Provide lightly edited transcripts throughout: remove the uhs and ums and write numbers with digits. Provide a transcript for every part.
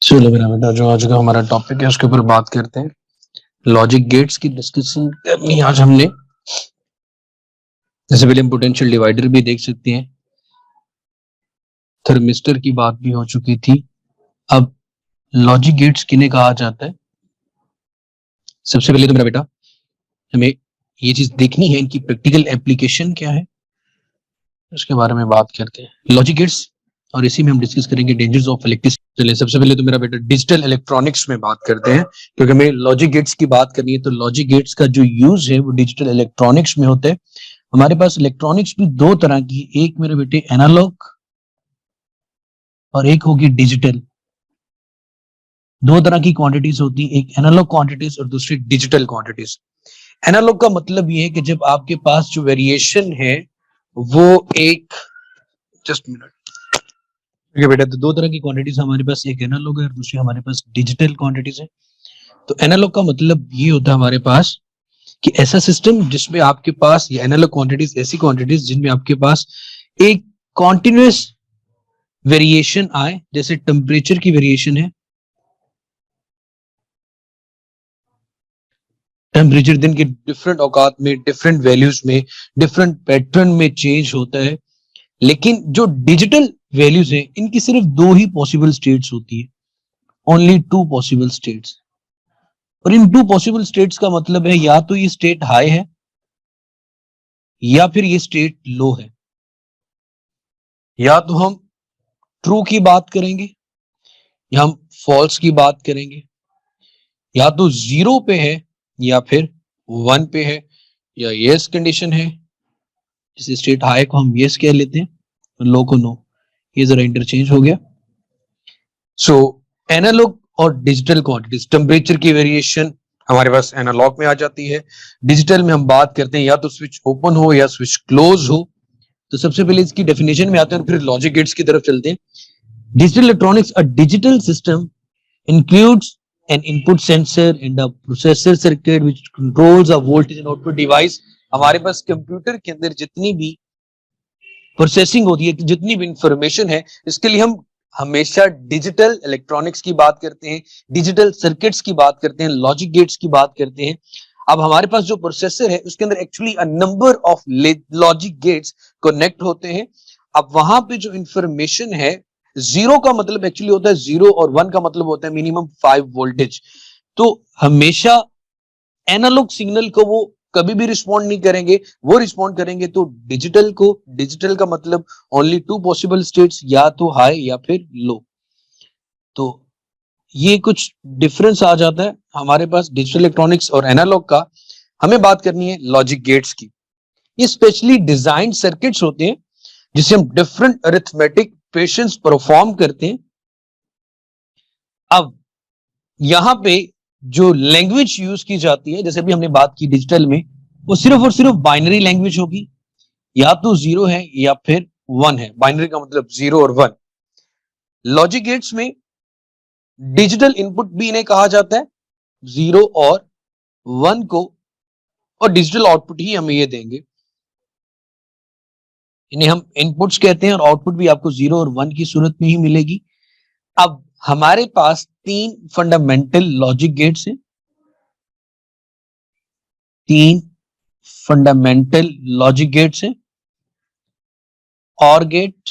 चलो मेरा बेटा, जो आज का हमारा टॉपिक है उसके ऊपर बात करते हैं। लॉजिक गेट्स की डिस्कशन करनी है आज हमने। जैसे पहले हम पोटेंशियल डिवाइडर भी देख सकते हैं, थर्मिस्टर की बात भी हो चुकी थी। अब लॉजिक गेट्स किन्हें कहा जाता है? सबसे पहले तो मेरा बेटा हमें ये चीज देखनी है, इनकी प्रैक्टिकल एप्लीकेशन क्या है, उसके बारे में बात करते हैं। लॉजिक गेट्स, और इसी में हम डिस्कस करेंगे डेंजर्स ऑफ इलेक्ट्रिसिटी। चलिए सबसे पहले तो मेरा बेटा डिजिटल इलेक्ट्रॉनिक्स में बात करते हैं, क्योंकि हमें लॉजिक गेट्स की बात करनी है। तो लॉजिक गेट्स का जो यूज है वो डिजिटल इलेक्ट्रॉनिक्स में होता है। हमारे पास इलेक्ट्रॉनिक्स भी दो तरह की, एक मेरे बेटे एनालॉग और एक होगी डिजिटल। दो तरह की क्वांटिटीज होती है, एक एनालॉग क्वांटिटीज और दूसरी डिजिटल क्वांटिटीज। एनालॉग का मतलब ये है कि जब आपके पास जो वेरिएशन है वो एक, जस्ट मिनट, ठीक है बेटा। तो दो तरह की क्वांटिटीज हमारे पास, एक एनालॉग है और दूसरी हमारे पास डिजिटल क्वांटिटीज है। तो एनालॉग का मतलब ये होता है हमारे पास कि ऐसा सिस्टम जिसमें आपके पास, ये एनालॉग क्वांटिटीज ऐसी क्वांटिटीज जिनमें आपके पास एक कॉन्टिन्यूस वेरिएशन आए। जैसे टेम्परेचर की वेरिएशन है, टेम्परेचर दिन के डिफरेंट औकात में, डिफरेंट वैल्यूज में, डिफरेंट पैटर्न में चेंज होता है। लेकिन जो डिजिटल वैल्यूज है, इनकी सिर्फ दो ही पॉसिबल स्टेट्स होती है, ओनली टू पॉसिबल स्टेट्स। और इन टू पॉसिबल स्टेट्स का मतलब है या तो ये स्टेट हाई है या फिर ये स्टेट लो है। या तो हम ट्रू की बात करेंगे या हम फॉल्स की बात करेंगे, या तो जीरो पे है या फिर वन पे है, या यस कंडीशन है। जैसे स्टेट हाई को हम यस कह लेते हैं, लो को नो। ये जरा इंटरचेंज हो गया। सो एनालॉग और डिजिटल क्वांटिटीज, टेम्परेचर की वेरिएशन हमारे पास एनालॉग में आ जाती है। डिजिटल में हम बात करते हैं या तो स्विच ओपन हो या स्विच क्लोज हो। तो सबसे पहले इसकी डेफिनेशन में आते हैं और फिर लॉजिक गेट्स की तरफ चलते हैं। Digital electronics, a digital system includes an input sensor and a processor circuit which controls a voltage and output device। हमारे पास कंप्यूटर के अंदर जितनी भी प्रोसेसिंग होती है, जितनी भी इंफॉर्मेशन है, इसके लिए हम हमेशा डिजिटल इलेक्ट्रॉनिक्स की बात करते हैं, डिजिटल सर्किट्स की बात करते हैं, लॉजिक गेट्स की बात करते हैं। अब हमारे पास जो प्रोसेसर है उसके अंदर actually a number of logic gates connect होते हैं। अब वहां पे जो इंफॉर्मेशन है, जीरो का मतलब एक्चुअली होता है जीरो और वन का मतलब होता है मिनिमम 5 वोल्टेज। तो हमेशा एनालॉग सिग्नल को वो कभी भी रिस्पॉन्ड नहीं करेंगे, वो रिस्पॉन्ड करेंगे तो डिजिटल को। डिजिटल का मतलब ओनली टू पॉसिबल स्टेट्स, या तो हाई या फिर लो। तो ये कुछ डिफरेंस आ जाता है हमारे पास डिजिटल इलेक्ट्रॉनिक्स और एनालॉग का। हमें बात करनी है लॉजिक गेट्स की। ये स्पेशली डिजाइन सर्किट्स होते हैं जिसे हम डिफरेंट अरिथमेटिक ऑपरेशंस परफॉर्म करते हैं। अब यहां पे जो लैंग्वेज यूज की जाती है, जैसे अभी हमने बात की डिजिटल में, वो सिर्फ और सिर्फ बाइनरी लैंग्वेज होगी। या तो जीरो है या फिर वन है। बाइनरी का मतलब जीरो और वन। लॉजिक गेट्स में डिजिटल इनपुट भी इन्हें कहा जाता है, जीरो और वन को, और डिजिटल आउटपुट ही हमें ये देंगे। इन्हें हम इनपुट्स कहते हैं और आउटपुट भी आपको जीरो और वन की सूरत में ही मिलेगी। अब हमारे पास तीन फंडामेंटल लॉजिक गेट्स हैं, तीन फंडामेंटल लॉजिक गेट्स हैं, और गेट,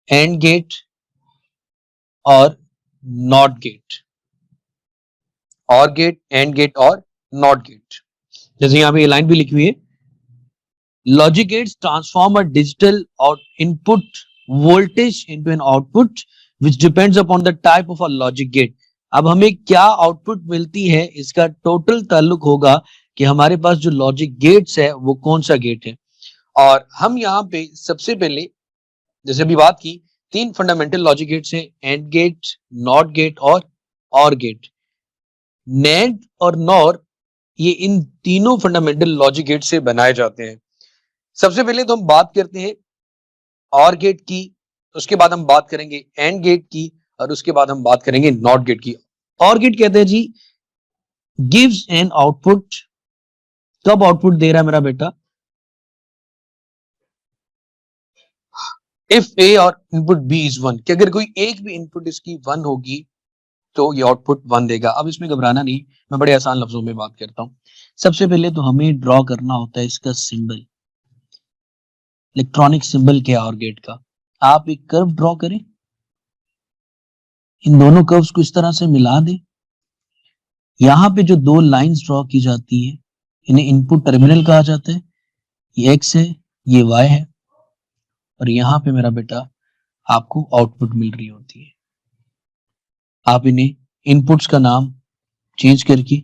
एंड गेट और NOT gate. OR gate, AND gate और नॉट गेट। जैसे यहां पे ये लाइन भी लिखी हुई है, logic gates transform a digital input voltage into an output which depends upon the type of a logic gate. अब हमें क्या आउटपुट मिलती है, इसका टोटल ताल्लुक होगा कि हमारे पास जो लॉजिक गेट्स है वो कौन सा गेट है। और हम यहाँ पे सबसे पहले, जैसे अभी बात की, तीन फंडामेंटल लॉजिक गेट्स हैं, and gate, not gate OR gate. NAND और नॉर, ये इन तीनों फंडामेंटल लॉजिक गेट से बनाए जाते हैं। सबसे पहले तो हम बात करते हैं और गेट की, उसके बाद हम बात करेंगे एंड गेट की, और उसके बाद हम बात करेंगे नॉट गेट की। और गेट कहते हैं जी, गिव्स एन आउटपुट। कब आउटपुट दे रहा है मेरा बेटा? इफ ए और इनपुट बी इज 1, कि अगर कोई एक भी इनपुट इसकी 1 होगी तो ये आउटपुट 1 देगा। अब इसमें घबराना नहीं, मैं बड़े आसान लफ्जों में बात करता हूँ। सबसे पहले तो हमें ड्रॉ करना होता है इसका सिंबल, इलेक्ट्रॉनिक सिंबल क्या और गेट का। आप एक कर्व ड्रॉ करें, इन दोनों कर्व्स को इस तरह से मिला दें। यहाँ पे जो दो लाइंस ड्रॉ की जाती है इन्हें इनपुट टर्मिनल कहा जाता है। ये x है, ये y है, और यहाँ पे मेरा बेटा आपको आउटपुट मिल रही होती है। आप इन्हें इनपुट्स का नाम चेंज करके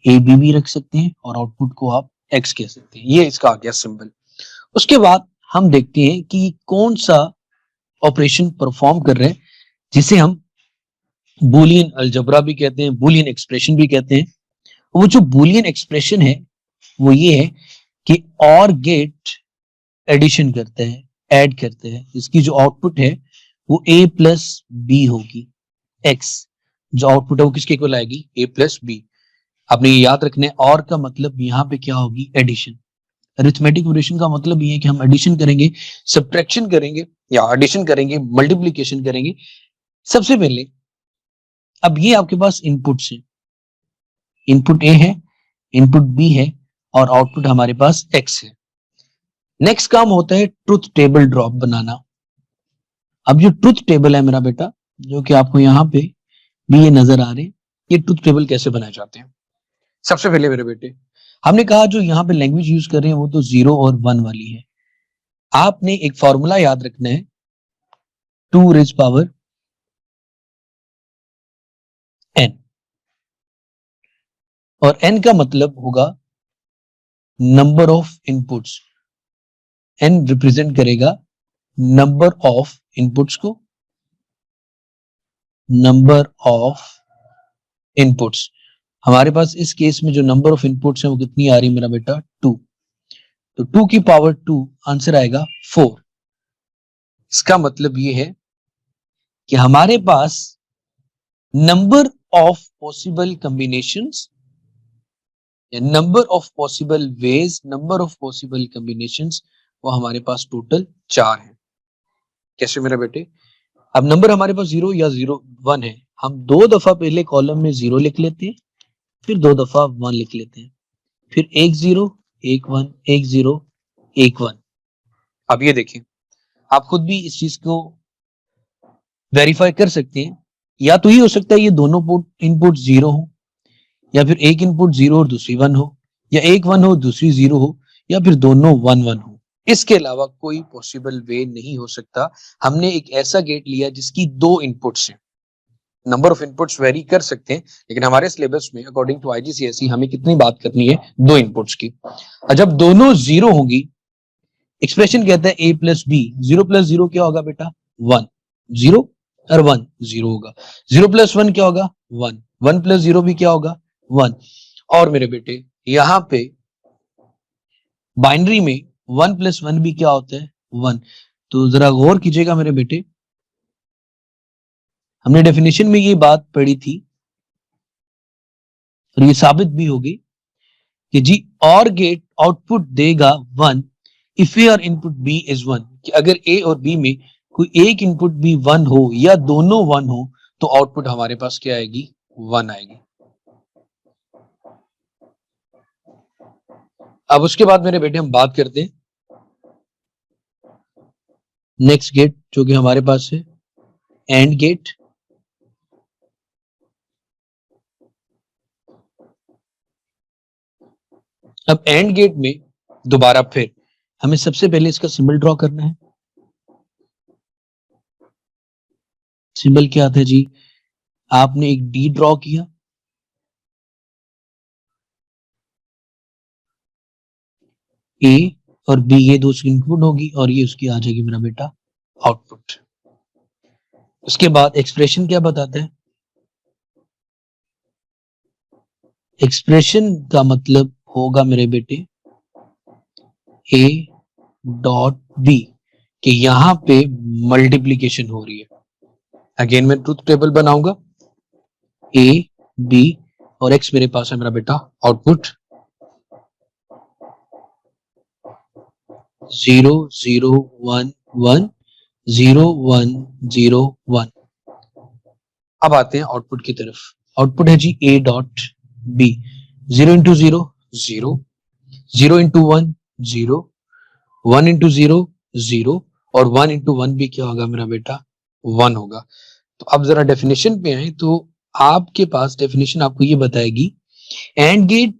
ए बी भी रख सकते हैं और आउटपुट को आप x कह सकते हैं। ये इसका आ गया सिंबल। उसके बाद हम देखते हैं कि कौन सा ऑपरेशन परफॉर्म कर रहे हैं, जिसे हम बूलियन अलजबरा भी कहते हैं, बूलियन एक्सप्रेशन भी कहते हैं। वो जो बूलियन एक्सप्रेशन है वो ये है कि और गेट एडिशन करते हैं, ऐड करते हैं, इसकी जो आउटपुट है वो a प्लस बी होगी। x जो आउटपुट है वो किसके इक्वल आएगी, a प्लस बी। आपने ये याद रखना है, और का मतलब यहाँ पे क्या होगी, एडिशन। अरिथमेटिक ऑपरेशन का मतलब ये है कि हम एडिशन करेंगे, सब्ट्रैक्शन करेंगे, या एडिशन करेंगे, मल्टीप्लिकेशन करेंगे। सबसे पहले अब ये आपके पास इनपुट्स है, इनपुट ए है, इनपुट बी है, और आउटपुट हमारे पास x है। नेक्स्ट काम होता है ट्रुथ टेबल ड्रॉप बनाना। अब जो ट्रुथ टेबल है मेरा बेटा, जो कि आपको यहाँ पे भी ये नजर आ रहे हैं, ये ट्रुथ टेबल कैसे बनाए जाते हैं। सबसे पहले मेरे बेटे हमने कहा जो यहाँ पे लैंग्वेज यूज कर रहे हैं वो तो 0 और 1 वाली है। आपने एक फॉर्मूला याद रखना है, 2 रेज पावर n, और n का मतलब होगा number of inputs. n represent करेगा नंबर ऑफ इनपुट्स को, नंबर ऑफ इनपुट्स। हमारे पास इस केस में जो नंबर ऑफ इनपुट्स है वो कितनी आ रही है मेरा बेटा, 2। तो 2 की पावर 2 आंसर आएगा 4। इसका मतलब ये है कि हमारे पास नंबर ऑफ पॉसिबल कॉम्बिनेशंस या number of possible ways, number of possible combinations, वो हमारे पास टोटल 4 है। कैसे मेरा बेटे, अब नंबर हमारे पास 0 या 1 है, हम 2 दफा पहले कॉलम में 0 लिख लेते हैं, फिर 2 दफा 1 लिख लेते हैं, फिर 1 0 1 1 1 0 1 1। अब ये देखिए, आप खुद भी इस चीज को वेरीफाई कर सकते हैं। या तो ये हो सकता है ये दोनों इनपुट 0 हो, या फिर एक इनपुट 0 और दूसरी 1 हो, या एक 1 हो दूसरी 0 हो, या फिर दोनों 1 1 हो। इसके अलावा कोई पॉसिबल वे नहीं हो सकता। हमने एक ऐसा गेट लिया जिसकी 2 इनपुट्स हैं। नंबर ऑफ इनपुट्स वेरी कर सकते हैं, लेकिन हमारे सिलेबस में अकॉर्डिंग टू आईजीसीएसई हमें कितनी बात करनी है, 2 इनपुट्स की। और जब दोनों 0 होंगी, एक्सप्रेशन कहता है a प्लस बी, 0 प्लस 0 क्या होगा बेटा, 1, 0 और 1 0 होगा। 0 प्लस 1 क्या होगा, 1, 1 प्लस 0 भी क्या होगा, 1। और मेरे बेटे यहाँ पे बाइनरी में 1 प्लस 1 भी क्या होता है, 1। तो जरा गौर कीजिएगा मेरे बेटे, हमने डेफिनेशन में ये बात पढ़ी थी और ये साबित भी होगी कि जी और गेट आउटपुट देगा 1 इफ ए और इनपुट बी इज 1, कि अगर ए और बी में कोई एक इनपुट भी 1 हो या दोनों 1 हो तो आउटपुट हमारे पास क्या आएगी, 1 आएगी। अब उसके बाद मेरे बेटे हम बात करते हैं नेक्स्ट गेट जो कि हमारे पास है एंड गेट। अब एंड गेट में दोबारा फिर हमें सबसे पहले इसका सिंबल ड्रॉ करना है। सिंबल क्या आता है जी, आपने एक डी ड्रॉ किया, ए और बी ये दो इनपुट होगी और ये उसकी आ जाएगी मेरा बेटा आउटपुट। उसके बाद एक्सप्रेशन क्या बताता है, एक्सप्रेशन का मतलब होगा मेरे बेटे ए डॉट बी, कि यहां पे मल्टीप्लीकेशन हो रही है। अगेन मैं ट्रुथ टेबल बनाऊंगा, ए बी और एक्स मेरे पास है मेरा बेटा आउटपुट 0 0 1 1 0 1 0 1। अब आते हैं आउटपुट की तरफ। आउटपुट है जी a dot b। 0 into 0 0, 0 into 1 0, 1 into 0 0, और 1 इंटू 1 भी क्या होगा मेरा बेटा, 1 होगा। तो अब जरा डेफिनेशन पे आए तो आपके पास डेफिनेशन आपको ये बताएगी, AND gate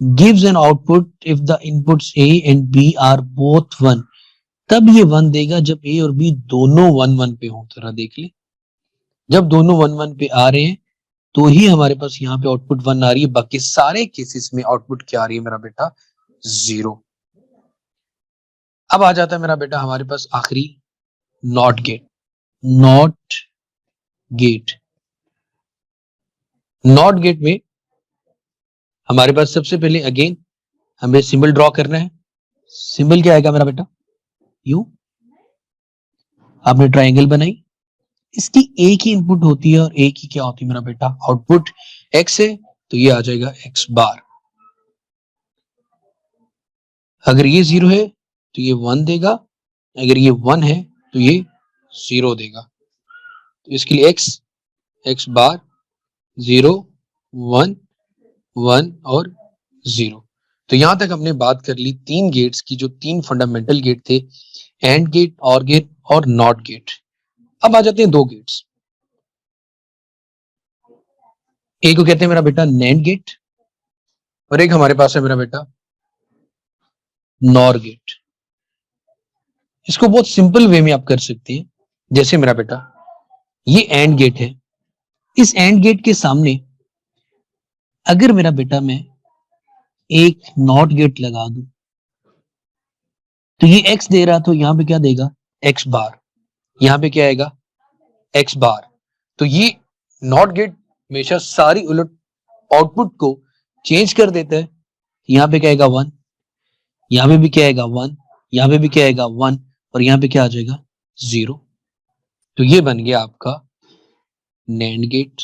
gives an output if the inputs a and b are both 1। तब ये 1 देगा जब a और b दोनों 1 1 पे हो। जरा देख ले, जब दोनों 1 1 पे आ रहे हैं तो ही हमारे पास यहाँ पे आउटपुट 1 आ रही है, बाकी सारे केसेस में आउटपुट क्या आ रही है मेरा बेटा, 0। अब आ जाता है मेरा बेटा हमारे पास आखिरी not gate. Not gate, not gate में हमारे पास सबसे पहले अगेन हमें सिंबल ड्रॉ करना है। सिंबल क्या आएगा मेरा बेटा, यू। आपने ट्रायंगल बनाई, इसकी एक ही इनपुट होती है और एक ही क्या होती है मेरा बेटा, आउटपुट। एक्स है तो ये आ जाएगा एक्स बार। अगर ये 0 है तो ये 1 देगा, अगर ये 1 है तो ये 0 देगा। तो इसके लिए एक्स, एक्स बार, 0 1 1 और 0। तो यहां तक हमने बात कर ली तीन गेट्स की, जो तीन फंडामेंटल गेट थे, एंड गेट, और गेट और नॉट गेट। अब आ जाते हैं दो गेट्स। एक को कहते हैं मेरा बेटा नैंड गेट, और एक हमारे पास है मेरा बेटा नॉर गेट। इसको बहुत सिंपल वे में आप कर सकते हैं। जैसे मेरा बेटा ये एंड गेट है, इस एंड गेट के सामने अगर मेरा बेटा मैं एक नॉट गेट लगा दूं तो ये एक्स दे रहा, तो यहां पे क्या देगा, एक्स बार। यहां पे क्या आएगा, एक्स बार। तो ये नॉट गेट हमेशा सारी उलट आउटपुट को चेंज कर देता है। यहां पे क्या आएगा 1, यहां पे भी क्या आएगा 1, यहां पे भी क्या आएगा 1, और यहां पे क्या आ जाएगा 0। तो ये बन गया आपका नैंड गेट।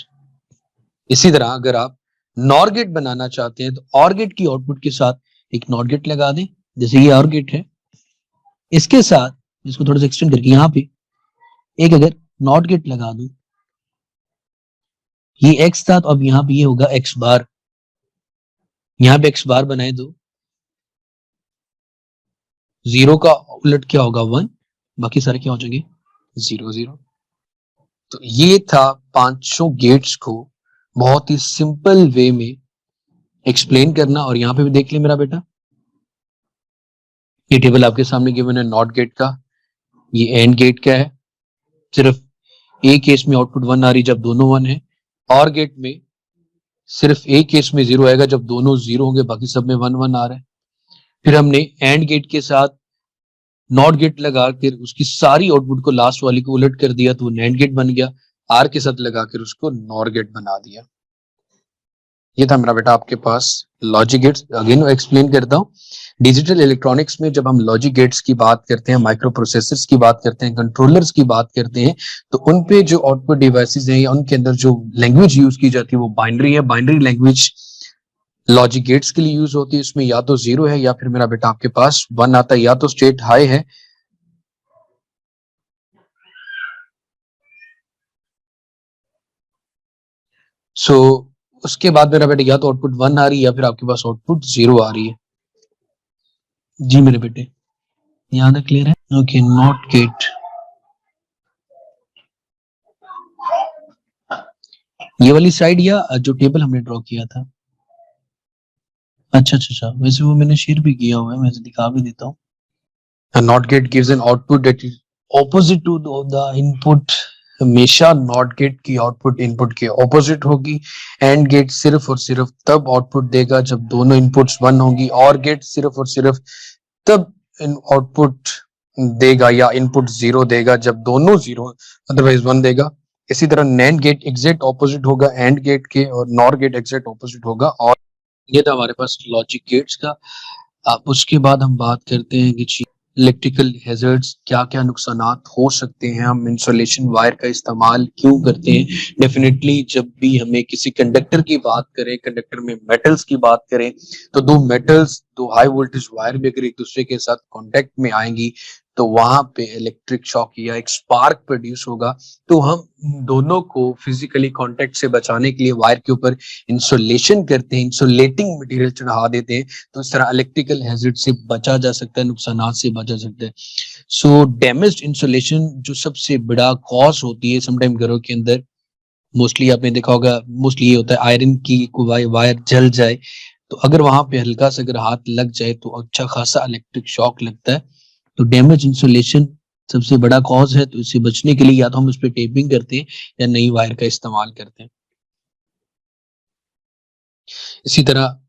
इसी तरह अगर आप नॉर गेट बनाना चाहते हैं तो और गेट की आउटपुट के साथ एक नॉट गेट लगा दें। जैसे ये और गेट है, इसके साथ इसको थोड़ा सा एक्सटेंड करके यहां पे एक अगर नॉट गेट लगा दूं, ये एक्स था तो अब यहां पे ये होगा एक्स बार। यहां पे एक्स बार बनाए दो, 0 का उलट क्या होगा 1, बाकी सारे क्या हो जाएंगे 0 0। तो ये था पांचों गेट्स को बहुत ही सिंपल वे में एक्सप्लेन करना। और यहां पे भी देख ले मेरा बेटा, ये टेबल आपके सामने गिवन है नॉट गेट का, ये एंड गेट का है। सिर्फ एक केस में आउटपुट 1 आ रही जब दोनों 1 है, और गेट में सिर्फ एक केस में 0 आएगा जब दोनों 0 होंगे, बाकी सब में 1 1 आ रहा है। फिर हमने एंड गेट के साथ नॉट गेट लगा कर उसकी सारी आउटपुट को लास्ट वाली को उलट कर दिया तो वो नैंड गेट बन गया। आर के साथ लगाकर उसको नॉर गेट बना दिया। ये था मेरा बेटा आपके पास लॉजिक गेट्स। अगेन एक्सप्लेन करता हूँ, डिजिटल इलेक्ट्रॉनिक्स में जब हम लॉजिक गेट्स की बात करते हैं, माइक्रो प्रोसेसर्स की बात करते हैं, कंट्रोलर्स की बात करते हैं, तो उन पे जो आउटपुट डिवाइसेस हैं या उनके अंदर जो लैंग्वेज यूज की जाती है वो बाइनरी है। बाइनरी लैंग्वेज लॉजिक गेट्स के लिए यूज होती है। इसमें या तो 0 है या फिर मेरा बेटा आपके पास 1 आता है, या तो स्टेट हाई है सो उसके बाद मेरा बेटा या तो आउटपुट 1 आ रही है या फिर आपके पास आउटपुट 0 आ रही है। जी मेरे बेटे यहाँ तक क्लियर है? ओके, नॉट गेट, ये वाली साइड या जो टेबल हमने ड्रॉ किया था। अच्छा अच्छा अच्छा, वैसे वो मैंने शेयर भी किया हुआ है, मैं दिखा भी देता हूँ। NOT gate gives an output that is opposite to the input. हमेशा नॉट गेट की आउटपुट इनपुट के ऑपोजिट होगी। एंड गेट सिर्फ और सिर्फ तब आउटपुट देगा जब दोनों इनपुट्स 1 होंगी। और गेट सिर्फ और सिर्फ तब आउटपुट देगा या इनपुट 0 देगा जब दोनों 0, अदरवाइज 1 देगा। इसी तरह नैंड गेट एग्जैक्ट ऑपोजिट होगा एंड गेट के, और नॉर गेट एग्जैक्ट ऑपोजिट होगा। और ये था हमारे पास लॉजिक गेट्स का। अब उसके बाद हम बात करते हैं कि इलेक्ट्रिकल हैजर्ड्स, क्या क्या नुकसानात हो सकते हैं, हम इंसुलेशन वायर का इस्तेमाल क्यों करते हैं। डेफिनेटली जब भी हमें किसी कंडक्टर की बात करें, कंडक्टर में मेटल्स की बात करें, तो दो मेटल्स दो हाई वोल्टेज वायर भी अगर एक दूसरे के साथ कांटेक्ट में आएंगी तो वहां पे इलेक्ट्रिक शॉक या एक स्पार्क प्रोड्यूस होगा। तो हम दोनों को फिजिकली कांटेक्ट से बचाने के लिए वायर के ऊपर इंसुलेशन करते हैं, इंसुलेटिंग मटेरियल चढ़ा देते हैं। तो इस तरह इलेक्ट्रिकल हैजर्ड से बचा जा सकता है, नुकसानात से बचा जा सकता है। सो डैमेज्ड इंसुलेशन जो सबसे बड़ा कॉज होती है समटाइम घरों के अंदर, मोस्टली आपने देखा होगा, मोस्टली ये होता है आयरन की कोई वायर जल जाए तो अगर वहां पे हल्का सा अगर हाथ लग जाए तो अच्छा खासा इलेक्ट्रिक शॉक लगता है। तो डैमेज इंसुलेशन सबसे बड़ा कॉज है। तो इससे बचने के लिए या तो हम उस पर टेपिंग करते हैं या नई वायर का इस्तेमाल करते हैं। इसी तरह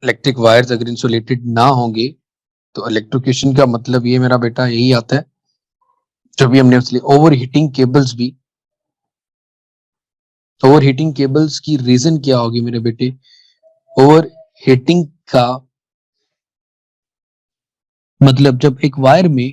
इलेक्ट्रिक वायर्स अगर इंसुलेटेड ना होंगे तो इलेक्ट्रिकेशन का मतलब ये मेरा बेटा यही आता है, जो भी हमने उसलिए ओवर हीटिंग केबल्स की रीजन क्या होगी मेरे बेटे? ओवर हीटिंग का मतलब जब एक वायर में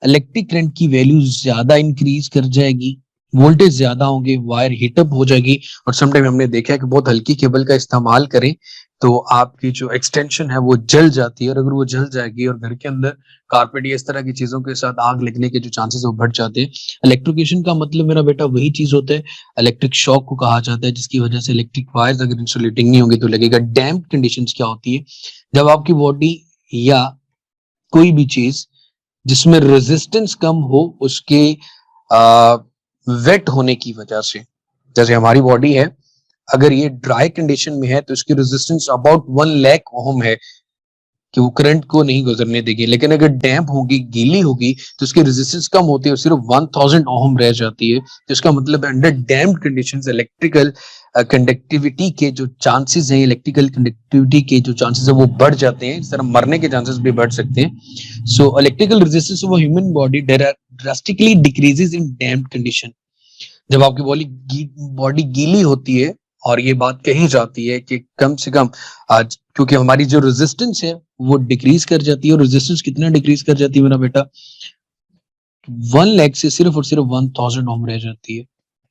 इलेक्ट्रिक करंट की वैल्यू ज्यादा इंक्रीज कर जाएगी, वोल्टेज ज्यादा होंगे, वायर हीटअप हो जाएगी। और समटाइम हमने देखा है कि बहुत हल्की केबल का इस्तेमाल करें तो आपकी जो एक्सटेंशन है वो जल जाती है, और अगर वो जल जाएगी और घर के अंदर कारपेट या इस तरह की चीजों के साथ आग लगने के जो चांसेस वो बढ़ जाते हैं। इलेक्ट्रिकेशन का मतलब मेरा बेटा वही चीज होता है, इलेक्ट्रिक शॉक को कहा जाता है, जिसकी वजह से इलेक्ट्रिक वायर्स अगर इंसुलेटिंग नहीं होंगे तो लगेगा। डैम्प कंडीशंस क्या होती है? जब आपकी बॉडी या कोई भी चीज जिसमें रेजिस्टेंस कम हो उसके वेट होने की वजह से, जैसे हमारी बॉडी है, अगर ये ड्राई कंडीशन में है तो इसकी रेजिस्टेंस अबाउट 1 लाख ओम है कि वो करंट को नहीं गुजरने देगी। लेकिन अगर डैम्प होगी, गीली होगी, तो उसकी रेजिस्टेंस कम होती है और सिर्फ 1000 ओम रह जाती है। तो इसका मतलब under damp conditions electrical conductivity के जो चांसेस हैं, इलेक्ट्रिकल कंडक्टिविटी के जो चांसेस है वो बढ़ जाते हैं। इस तरह मरने के चांसेस भी बढ़ सकते हैं। So electrical resistance of human body drastically decreases in damp condition. जब आपकी बॉडी गीली होती है, और ये बात कही जाती है कि कम से कम आज क्योंकि हमारी जो रेजिस्टेंस है वो डिक्रीज कर जाती है। और रेजिस्टेंस कितना डिक्रीज कर जाती है मेरा बेटा? 1 लाख से सिर्फ और सिर्फ 1000 ओम रह जाती है।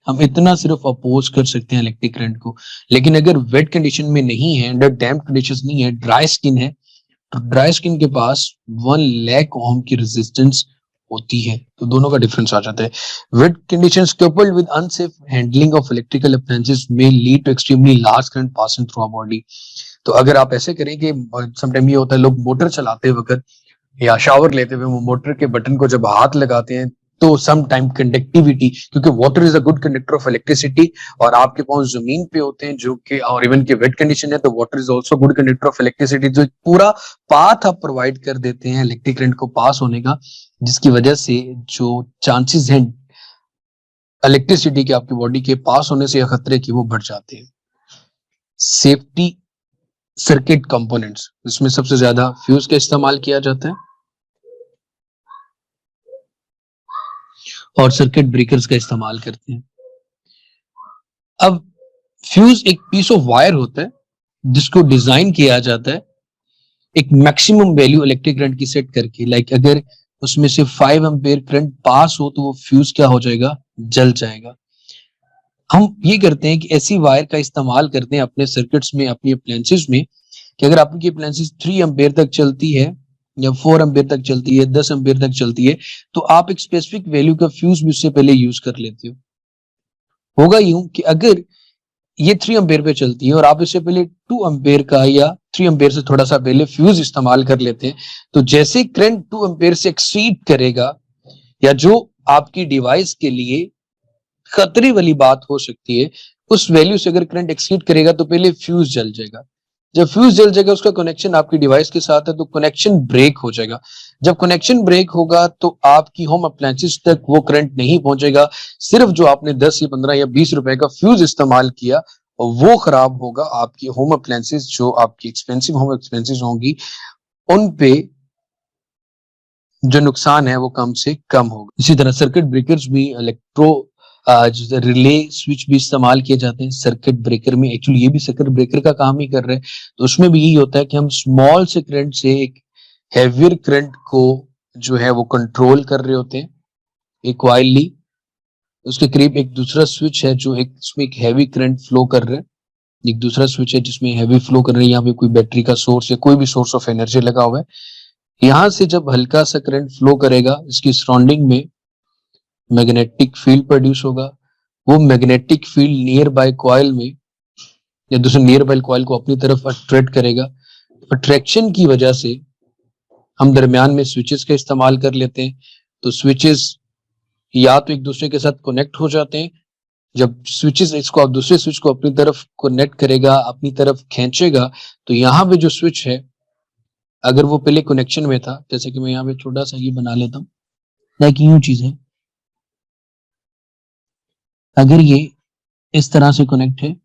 हम इतना सिर्फ अपोज कर सकते हैं इलेक्ट्रिक करंट को। लेकिन अगर वेट कंडीशन में नहीं है, अंडर डैम्प कंडीशंस नहीं है, ड्राई स्किन है, तो ड्राई स्किन के पास 1 लाख ओम की रेजिस्टेंस होती है। तो दोनों का डिफरेंस आ जाता है। Wet conditions coupled with unsafe handling of electrical appliances may lead to extremely large current passing through our body. तो अगर आप ऐसे करें कि समटाइम ये होता है लोग मोटर चलाते वक्त या शावर लेते हुए वो मोटर के बटन को जब हाथ लगाते हैं तो सम टाइम कंडक्टिविटी, क्योंकि water is a good conductor of electricity और आपके पाँव जमीन पे होते हैं जो कि, और इवन के वेट कंडीशन है तो water is also good conductor of electricity, जो पूरा पाथ आप प्रोवाइड कर देते हैं इलेक्ट्रिक करंट को पास होने का, जिसकी वजह से जो चांसेस हैं इलेक्ट्रिसिटी के आपकी बॉडी के पास होने से या खतरे की वो बढ़ जाते हैं। सेफ्टी सर्किट कंपोनेंट्स, इसमें सबसे ज्यादा फ्यूज का इस्तेमाल किया जाता है और सर्किट ब्रेकर्स का इस्तेमाल करते हैं। अब फ्यूज एक पीस ऑफ वायर होता है जिसको डिजाइन किया जाता है एक मैक्सिमम वैल्यू इलेक्ट्रिक करंट की सेट करके। लाइक अगर उसमें से 5 एम्पेयर करंट पास हो तो वो फ्यूज क्या हो जाएगा? जल जाएगा। हम ये करते हैं कि ऐसी वायर का इस्तेमाल करते हैं अपने सर्किट्स में, अपनी अप्लायंसेस में, कि अगर आपकी अप्लायंसेस 3 एम्पेयर तक चलती है या 4 एम्पेयर तक चलती है, 10 एम्पेयर तक चलती है, तो आप एक स्पेसिफिक वैल्यू का फ्यूज भी उससे पहले यूज कर लेते हो। होगा यूं कि अगर ये 3 एम्पेयर पे चलती है और आप इससे पहले 2 एम्पेयर का या 3 एम्पेयर से थोड़ा सा पहले फ्यूज इस्तेमाल कर लेते हैं, तो जैसे करंट 2 एम्पेयर से एक्सीड करेगा या जो आपकी डिवाइस के लिए खतरे वाली बात हो सकती है उस वैल्यू से अगर करंट एक्सीड करेगा तो पहले फ्यूज जल जाएगा। जब फ्यूज जल जाएगा उसका कनेक्शन आपकी डिवाइस के साथ है तो कनेक्शन ब्रेक हो जाएगा। जब कनेक्शन ब्रेक होगा तो आपकी होम अप्लायंसेस तक वो करंट नहीं पहुंचेगा। सिर्फ जो आपने 10 या 15 या 20 रुपए का फ्यूज इस्तेमाल किया वो खराब होगा। आपकी होम अप्लायंसेस जो आपकी एक्सपेंसिव होम एक्सपेंसेस होंगी उन पे जो नुकसान है वो कम से कम होगा। इसी तरह सर्किट ब्रेकर्स भी रिले स्विच भी इस्तेमाल किए जाते हैं सर्किट ब्रेकर में। एक्चुअली ये भी सर्किट ब्रेकर का काम ही कर रहे हैं। तो उसमें भी यही होता है कि हम स्मॉल से करंट से एक हैवियर करंट को जो है वो कंट्रोल कर रहे होते हैं एक वायरली। उसके करीब एक दूसरा स्विच है जो एक उसमें एक हैवी करंट फ्लो कर रहा है एक दूसरा स्विच है जिसमें हैवी फ्लो कर रही है, यहाँ पे कोई बैटरी का सोर्स या कोई भी सोर्स ऑफ एनर्जी लगा हुआ है। यहाँ से जब हल्का सा करंट फ्लो करेगा, इसकी सराउंडिंग में मैग्नेटिक फील्ड प्रोड्यूस होगा। वो magnetic field near by coil में या दूसरे नियर बाय कॉइल को अपनी तरफ अट्रैक्ट करेगा। अट्रैक्शन की वजह से हम दरमियान में स्विचेस का इस्तेमाल कर लेते हैं। तो स्विचेस या तो एक दूसरे के साथ कनेक्ट हो जाते हैं। जब स्विचेस इसको आप दूसरे स्विच को अपनी तरफ कनेक्ट करेगा, अपनी तरफ खींचेगा, तो यहाँ पे जो स्विच है, अगर वो पहले कनेक्शन में था, जैसे कि मैं यहाँ पे छोटा सा ये बना लेता हूँ, लाइक यूं चीज है, अगर ये इस तरह से कनेक्ट है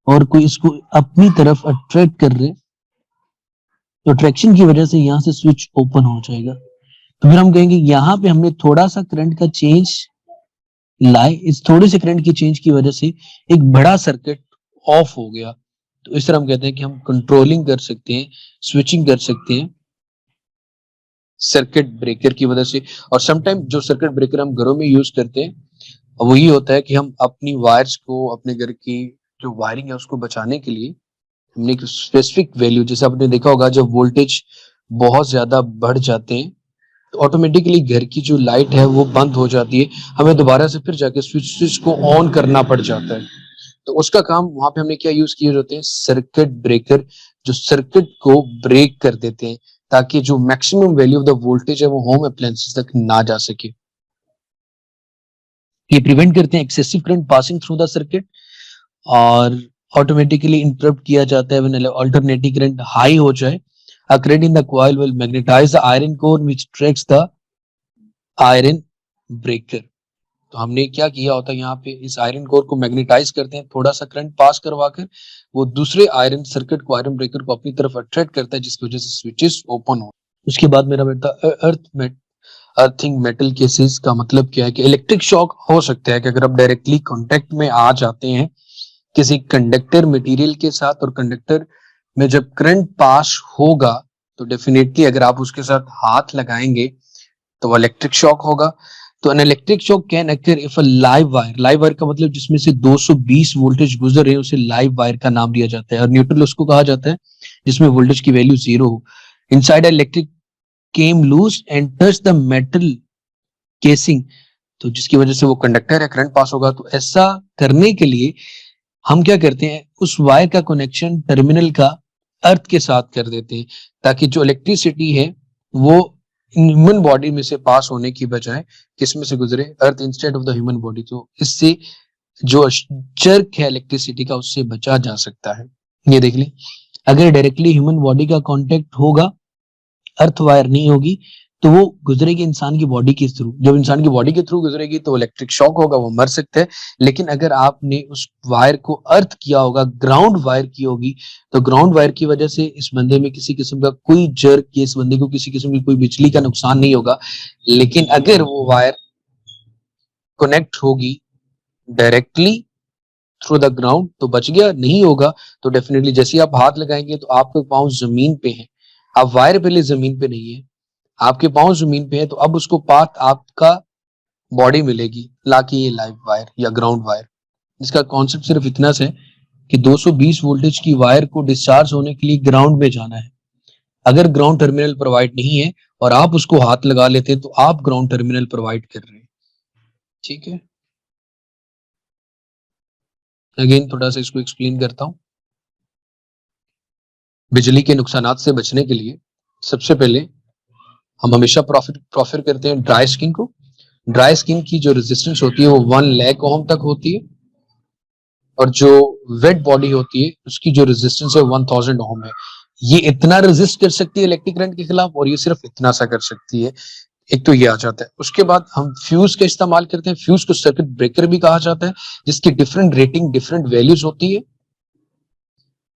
और कोई इसको अपनी तरफ अट्रैक्ट कर रहे, तो अट्रैक्शन की वजह से यहाँ से स्विच ओपन हो जाएगा। तो फिर हम कहेंगे यहाँ पे हमने थोड़ा सा करंट का चेंज लाए, इस थोड़े से करंट की चेंज की वजह से एक बड़ा सर्किट ऑफ हो गया। तो इस तरह हम कहते हैं कि हम कंट्रोलिंग कर सकते हैं, स्विचिंग कर सकते हैं सर्किट ब्रेकर की वजह से। और समटाइम जो सर्किट ब्रेकर हम घरों में यूज करते हैं वही होता है कि हम अपनी वायर्स को, अपने घर की जो वायरिंग है उसको बचाने के लिए हमने एक स्पेसिफिक वैल्यू, जैसे आपने देखा होगा जब वोल्टेज बहुत ज्यादा बढ़ जाते हैं तो ऑटोमेटिकली घर की जो लाइट है वो बंद हो जाती है, हमें दोबारा से फिर जाके स्विच को ऑन करना पड़ जाता है। तो उसका काम वहां पे हमने क्या यूज किए होते हैं, सर्किट ब्रेकर, जो सर्किट को ब्रेक कर देते हैं ताकि जो maximum value of the voltage है वो होम अप्लायंसेस तक ना जा सके। ये प्रिवेंट करते हैं excessive current passing through the circuit, और ऑटोमेटिकली इंटरप्ट किया जाता है व्हेन अल्टरनेटिंग करंट हाई हो जाए। A current in the coil will magnetize the iron core which tracks the iron breaker। तो हमने क्या किया होता है, यहाँ पे इस आयरन कोर को मैग्नेटाइज करते हैं, थोड़ा सा करंट पास करवा कर वो दूसरे आयरन सर्किट को, आयरन ब्रेकर को अपनी तरफ अट्रैक्ट करता है, जिसकी वजह से स्विचेस ओपन हो। उसके बाद मेरा बेटा अर्थिंग मेटल केसेस का मतलब क्या है कि इलेक्ट्रिक शॉक हो सकता है कि अगर आप डायरेक्टली कांटेक्ट में आ जाते हैं किसी कंडक्टर मटेरियल के साथ, और कंडक्टर में जब करंट पास होगा तो डेफिनेटली अगर आप उसके साथ हाथ लगाएंगे तो वो इलेक्ट्रिक शॉक होगा। तो an electric shock can occur if a live wire का मतलब जिसमें से 220 वोल्टेज गुजर रहे हैं उसे लाइव वायर का नाम दिया जाता है, और न्यूट्रल उसको कहा जाता है जिसमें वोल्टेज की वैल्यू 0 हो। Inside electric came loose and touch the metal casing, तो जिसकी वजह से वो कंडक्टर है, करंट पास होगा। तो ऐसा करने के लिए हम क्या करते हैं, उस वायर का कनेक्शन टर्मिनल का अर्थ के साथ कर देते हैं ताकि जो इलेक्ट्रिसिटी है वो ह्यूमन बॉडी में से पास होने की बजाय किस में से गुजरे, earth instead of the human body. तो इससे जो जर्क है इलेक्ट्रिसिटी का उससे बचा जा सकता है। ये देख लें, अगर डायरेक्टली ह्यूमन बॉडी का कांटेक्ट होगा, अर्थ वायर नहीं होगी, तो वो गुजरेगी इंसान की बॉडी के थ्रू। जब इंसान की बॉडी के थ्रू गुजरेगी तो इलेक्ट्रिक शॉक होगा, वो मर सकता है। लेकिन अगर आपने उस वायर को अर्थ किया होगा, ग्राउंड वायर की होगी, तो ग्राउंड वायर की वजह से इस बंदे में किसी किस्म का कोई जर्क या इस बंदे को किसी किस्म की कोई बिजली का नुकसान नहीं होगा। लेकिन अगर वो वायर कनेक्ट होगी डायरेक्टली थ्रू द ग्राउंड तो बच गया, नहीं होगा तो डेफिनेटली जैसे आप हाथ लगाएंगे तो आपके पाँव जमीन पे है, आप वायर पहले जमीन पे नहीं है, आपके पाँव जमीन पे है, तो अब उसको पाथ आपका बॉडी मिलेगी, लाकि ये लाइव वायर या ग्राउंड वायर। इसका कॉन्सेप्ट सिर्फ इतना से कि 220 वोल्टेज की वायर को डिस्चार्ज होने के लिए ग्राउंड में जाना है। अगर ग्राउंड टर्मिनल प्रोवाइड नहीं है और आप उसको हाथ लगा लेते हैं तो आप ग्राउंड टर्मिनल प्रोवाइड कर रहे हैं। ठीक है, अगेन थोड़ा सा इसको एक्सप्लेन करता हूं। बिजली के नुकसानात से बचने के लिए सबसे पहले हम हमेशा प्रोफर करते हैं ड्राई स्किन को। ड्राई स्किन की जो रेजिस्टेंस होती है वो 1 लाख ओम तक होती है, और जो वेट बॉडी होती है उसकी जो रेजिस्टेंस है 1000 ओम है। ये इतना रेजिस्ट कर सकती है इलेक्ट्रिक करंट के खिलाफ, और ये सिर्फ इतना सा कर सकती है। एक तो ये आ जाता है। उसके बाद हम फ्यूज का इस्तेमाल करते हैं। फ्यूज को सर्किट ब्रेकर भी कहा जाता है, जिसकी डिफरेंट रेटिंग, डिफरेंट वैल्यूज होती है।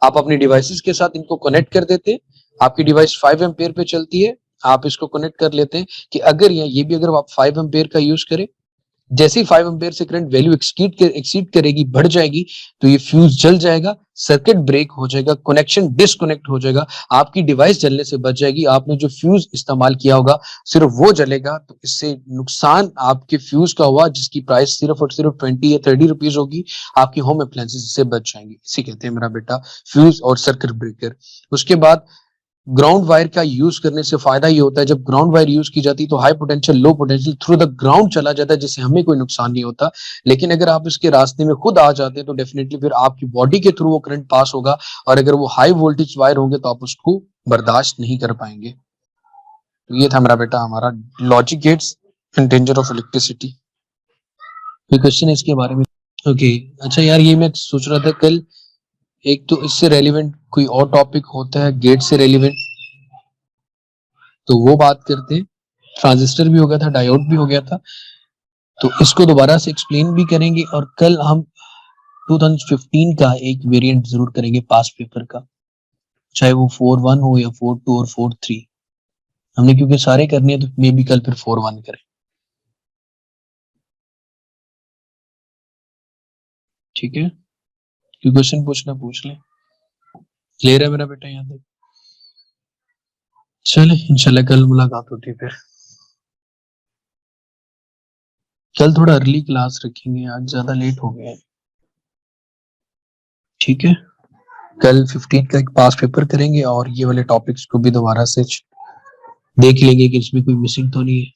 आप अपने डिवाइसेस के साथ इनको कनेक्ट कर देते हैं। आपकी डिवाइस 5 एम्पेयर पे चलती है, आप इसको कनेक्ट कर लेते हैं कि अगर ये भी अगर आप 5 एम्पेयर का यूज करें, जैसे ही 5 एम्पेयर से करंट वैल्यू एक्सीड करेगी, बढ़ जाएगी, तो ये फ्यूज जल जाएगा, सर्किट ब्रेक हो जाएगा, कनेक्शन डिस्कनेक्ट हो जाएगा, आपकी डिवाइस जलने से बच जाएगी। आपने जो फ्यूज इस्तेमाल किया होगा सिर्फ वो जलेगा, तो इससे नुकसान आपके फ्यूज का हुआ, जिसकी प्राइस सिर्फ और सिर्फ 20 या 30 रुपीज होगी। आपकी होम अप्लायंसेस इससे बच जाएंगी। इसी कहते हैं मेरा बेटा फ्यूज और सर्किट ब्रेकर। उसके बाद ग्राउंड वायर का यूज करने से फायदा ये होता है, जब ग्राउंड वायर यूज की जाती है तो high potential low potential through the ground चला जाता है, जिससे हमें कोई नुकसान नहीं होता। लेकिन अगर आप इसके रास्ते में खुद आ जाते हैं तो डेफिनेटली फिर आपकी बॉडी के थ्रू वो करंट पास होगा, और अगर वो हाई वोल्टेज वायर होंगे तो आप उसको बर्दाश्त नहीं कर पाएंगे। तो ये था मेरा बेटा हमारा logic gates and danger of electricity. कोई क्वेश्चन है इसके बारे में? ओके अच्छा यार, ये मैं सोच रहा था कल एक तो इससे रेलिवेंट कोई और टॉपिक होता है गेट से रेलिवेंट, तो वो बात करते हैं। ट्रांजिस्टर भी हो गया था, डायोड भी हो गया था, तो इसको दोबारा से एक्सप्लेन भी करेंगे। और कल हम 2015 का एक वेरिएंट जरूर करेंगे पास्ट पेपर का, चाहे वो 4-1 हो या 4-2 और 4-3। हमने क्योंकि सारे करने हैं तो मे भी कल फिर 4-1 करें। ठीक है, कोई क्वेश्चन पूछना पूछ ले। क्लियर है मेरा बेटा यहाँ तक? चले इंशाल्लाह कल मुलाकात होती है फिर। कल थोड़ा अर्ली क्लास रखेंगे, आज ज्यादा लेट हो गया है। ठीक है, कल 15 का एक पास पेपर करेंगे और ये वाले टॉपिक्स को भी दोबारा से देख लेंगे कि इसमें कोई मिसिंग तो नहीं है।